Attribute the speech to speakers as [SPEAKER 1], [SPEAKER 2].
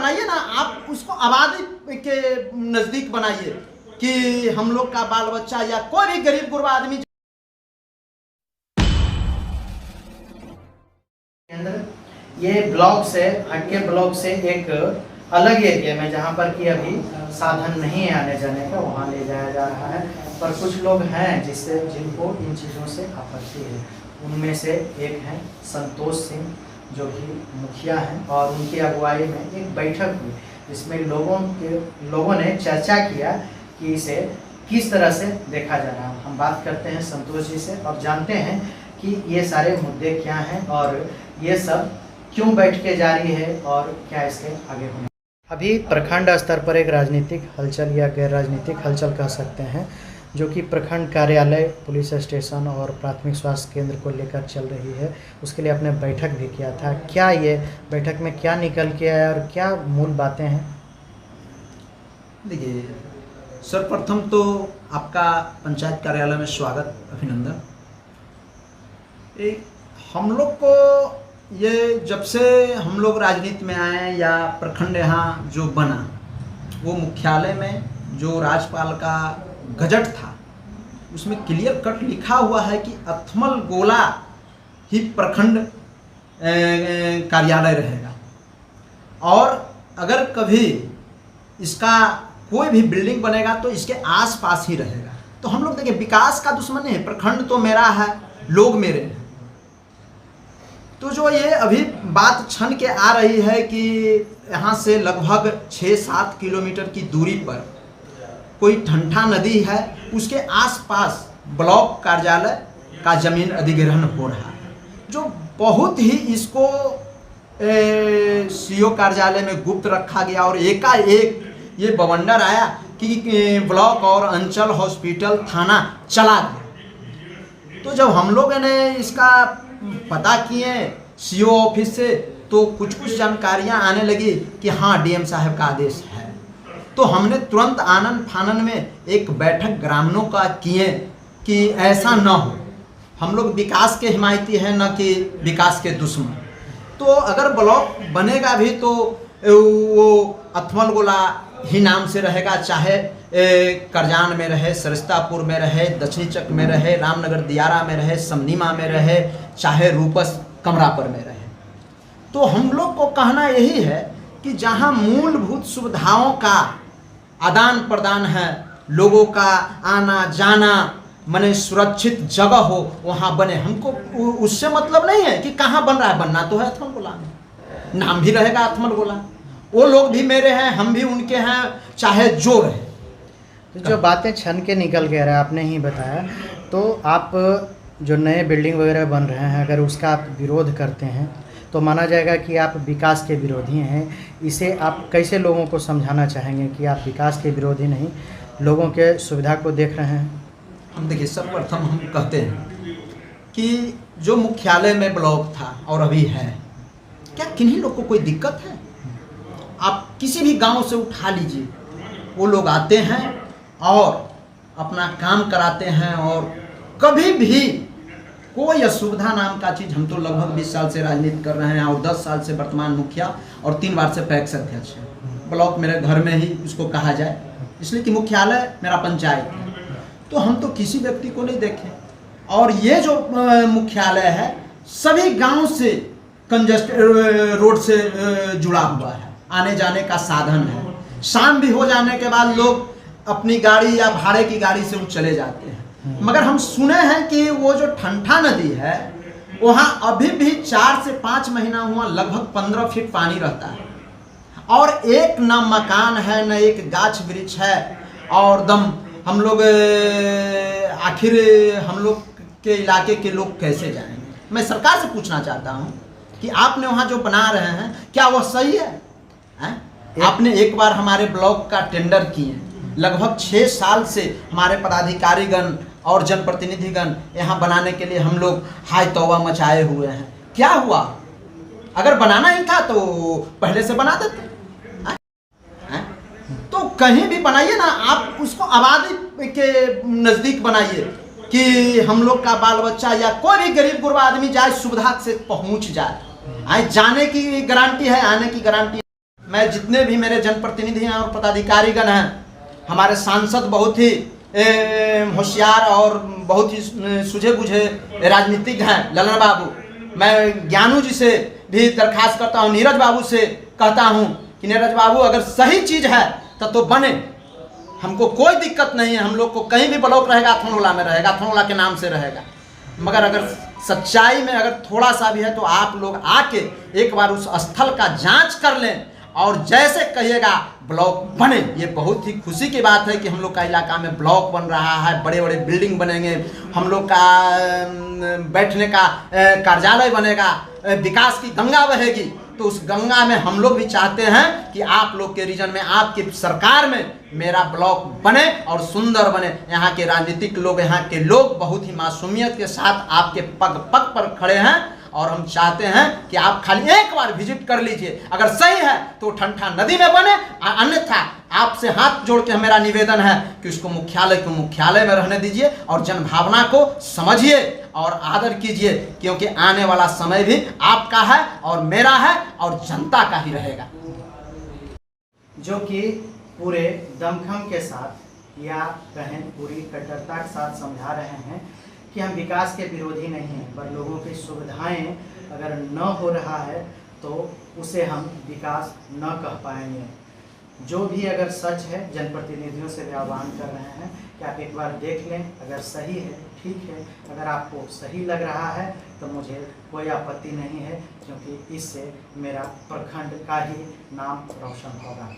[SPEAKER 1] बनाइए ना, आप उसको आबादी के नजदीक बनाइए कि हम लोग का बाल बच्चा या कोई भी गरीब गुरबा आदमी ये ब्लॉक से हटके ब्लॉक से एक अलग एरिया में जहाँ पर कि अभी साधन नहीं है आने जाने का, वहाँ ले जाया जा रहा है। पर कुछ लोग हैं जिनको इन चीज़ों से आपत्ति है। उनमें से एक हैं संतोष सिंह, जो कि मुखिया हैं, और उनकी अगुवाई में एक बैठक हुई जिसमें लोगों ने चर्चा किया कि इसे किस तरह से देखा जा रहा है। हम बात करते हैं संतोष जी से और जानते हैं कि ये सारे मुद्दे क्या हैं और ये सब क्यों बैठ के जारी है और क्या इसके आगे होने। अभी प्रखंड स्तर पर एक राजनीतिक हलचल या गैर राजनीतिक हलचल कह सकते हैं, जो कि प्रखंड कार्यालय, पुलिस स्टेशन और प्राथमिक स्वास्थ्य केंद्र को लेकर चल रही है। उसके लिए आपने बैठक भी किया था। क्या ये बैठक में क्या निकल के आया और क्या मूल बातें हैं?
[SPEAKER 2] देखिए, सर्वप्रथम तो आपका पंचायत कार्यालय में स्वागत, अभिनंदन। हम लोग को ये जब से हम लोग राजनीति में आए या प्रखंड यहाँ जो बना, वो मुख्यालय में जो राज्यपाल का गजट था उसमें क्लियर कट लिखा हुआ है कि अथमल गोला ही प्रखंड कार्यालय रहेगा और अगर कभी इसका कोई भी बिल्डिंग बनेगा तो इसके आसपास ही रहेगा। तो हम लोग देखिए, विकास का दुश्मन नहीं है, प्रखंड तो मेरा है, लोग मेरे हैं। तो जो ये अभी बात छन के आ रही है कि यहाँ से लगभग 6-7 किलोमीटर की दूरी पर कोई ठंठा नदी है, उसके आसपास ब्लॉक कार्यालय का जमीन अधिग्रहण हो रहा है, जो बहुत ही इसको सीओ कार्यालय में गुप्त रखा गया और एकाएक ये बवंडर आया कि ब्लॉक और अंचल हॉस्पिटल थाना चला गया। तो जब हम लोगों ने इसका पता किए सीओ ऑफिस से, तो कुछ जानकारियां आने लगी कि हाँ, डीएम साहब का आदेश है। तो हमने तुरंत आनन फानन में एक बैठक ग्रामीणों का किए कि ऐसा न हो, हम लोग विकास के हिमायती हैं, न कि विकास के दुश्मन। तो अगर ब्लॉक बनेगा भी तो वो अथमल गोला ही नाम से रहेगा, चाहे करजान में रहे, सरिस्तापुर में रहे, दक्षिणी चक में रहे, रामनगर दियारा में रहे, समनीमा में रहे, चाहे रूपस कमरापर में रहे। तो हम लोग को कहना यही है कि जहां मूलभूत सुविधाओं का आदान प्रदान है, लोगों का आना जाना माने सुरक्षित जगह हो, वहां बने। हमको उससे मतलब नहीं है कि कहाँ बन रहा है, बनना तो है अथमल गोला में, नाम भी रहेगा अथमल गोला, वो लोग भी मेरे हैं, हम भी उनके हैं, चाहे जो रहे।
[SPEAKER 1] तो जो बातें छन के निकल के रहा है, आपने ही बताया, तो आप जो नए बिल्डिंग वगैरह बन रहे हैं, अगर उसका आप विरोध करते हैं तो माना जाएगा कि आप विकास के विरोधी हैं। इसे आप कैसे लोगों को समझाना चाहेंगे कि आप विकास के विरोधी नहीं, लोगों के सुविधा को देख रहे हैं?
[SPEAKER 2] हम देखिए, सर्वप्रथम हम कहते हैं कि जो मुख्यालय में ब्लॉक था और अभी है, क्या किन्हीं लोग को कोई दिक्कत है? आप किसी भी गांव से उठा लीजिए, वो लोग आते हैं और अपना काम कराते हैं और कभी भी कोई असुविधा नाम का चीज़। हम तो लगभग 20 साल से राजनीति कर रहे हैं और 10 साल से वर्तमान मुखिया और 3 बार से पैक्स अध्यक्ष हैं। ब्लॉक मेरे घर में ही उसको कहा जाए, इसलिए कि मुख्यालय मेरा पंचायत है। तो हम तो किसी व्यक्ति को नहीं देखे, और ये जो मुख्यालय है सभी गाँव से कंजेस्ट रोड से जुड़ा हुआ है, आने जाने का साधन है। शाम भी हो जाने के बाद लोग अपनी गाड़ी या भाड़े की गाड़ी से वो चले जाते हैं। मगर हम सुने हैं कि वो जो ठंठा नदी है, वहाँ अभी भी 4 से 5 महीना हुआ लगभग 15 फीट पानी रहता है, और एक न मकान है, न एक गाछ वृक्ष है, और दम हम लोग आखिर हम लोग के इलाके के लोग कैसे जाएंगे? मैं सरकार से पूछना चाहता हूँ कि आपने वहाँ जो बना रहे हैं, क्या वह सही है? आपने एक बार हमारे ब्लॉक का टेंडर किए, लगभग 6 साल से हमारे पदाधिकारीगण और जनप्रतिनिधिगण यहाँ बनाने के लिए हम लोग हाय तौबा मचाए हुए हैं। क्या हुआ? अगर बनाना ही था तो पहले से बना देते। तो कहीं भी बनाइए ना, आप उसको आबादी के नज़दीक बनाइए कि हम लोग का बाल बच्चा या कोई भी गरीब गुरबा आदमी जाए, सुविधा से पहुँच जाए। जाने की गारंटी है, आने की गारंटी। मैं जितने भी मेरे जनप्रतिनिधि हैं और पदाधिकारीगण हैं, हमारे सांसद बहुत ही होशियार और बहुत ही सूझे बुझे राजनीतिक हैं, ललन बाबू। मैं ज्ञानू जी से भी दरखास्त करता हूँ, नीरज बाबू से कहता हूँ कि नीरज बाबू अगर सही चीज़ है तो बने, हमको कोई दिक्कत नहीं है। हम लोग को कहीं भी ब्लॉक रहेगा, अथनोला में रहेगा, अथनोला के नाम से रहेगा। मगर अगर सच्चाई में अगर थोड़ा सा भी है तो आप लोग आके एक बार उस स्थल का जांच कर लें और जैसे कहिएगा ब्लॉक बने। ये बहुत ही खुशी की बात है कि हम लोग का इलाका में ब्लॉक बन रहा है, बड़े बड़े बिल्डिंग बनेंगे, हम लोग का बैठने का कार्यालय बनेगा, विकास की गंगा बहेगी। तो उस गंगा में हम लोग भी चाहते हैं कि आप लोग के रीजन में, आपकी सरकार में मेरा ब्लॉक बने और सुंदर बने। यहाँ के राजनीतिक लोग, यहाँ के लोग बहुत ही मासूमियत के साथ आपके पग पग पर खड़े हैं और हम चाहते हैं कि आप खाली एक बार विजिट कर लीजिए। अगर सही है तो ठंठा नदी में बने, अन्यथा आपसे हाथ जोड़ के मेरा निवेदन है कि उसको मुख्यालय को मुख्यालय में रहने दीजिए और जनभावना को समझिए और आदर कीजिए, क्योंकि आने वाला समय भी आपका है और मेरा है और जनता का ही रहेगा।
[SPEAKER 1] जो कि पूरे दमखम के साथ या कहें पूरी कट्टरता के साथ समझा रहे हैं कि हम विकास के विरोधी नहीं हैं, पर लोगों की सुविधाएं अगर न हो रहा है तो उसे हम विकास न कह पाएंगे। जो भी अगर सच है, जनप्रतिनिधियों से भी आह्वान कर रहे हैं कि आप एक बार देख लें, अगर सही है ठीक है, अगर आपको सही लग रहा है तो मुझे कोई आपत्ति नहीं है, क्योंकि इससे मेरा प्रखंड का ही नाम रोशन होगा।